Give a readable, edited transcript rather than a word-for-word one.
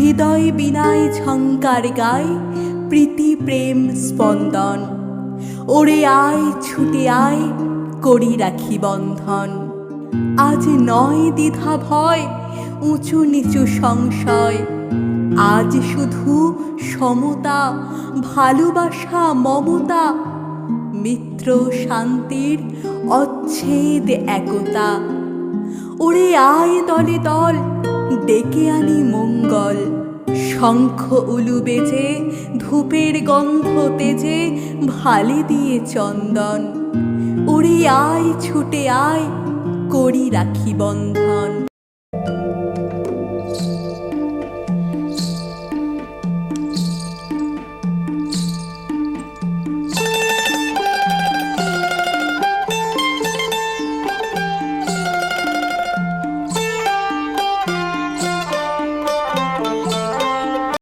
হৃদয় বিনায় ঝঙ্কার গায় প্রীতি প্রেম স্পন্দন। ওরে আয় ছুটে আয় করি রাখি বন্ধন। আজ নয় দ্বিধা ভয় উঁচু নিচু সংশয়, আজ শুধু সমতা ভালোবাসা মমতা, মিত্র শান্তির অচ্ছেদ একতা। ওরে আয় দলে দল ডেকে আনি মঙ্গল, শঙ্খ উলু বেজে ধূপের গন্ধ তেজে ভালে দিয়ে চন্দন। ওরে আয় ছুটে আয় করি রাখি বন্ধন।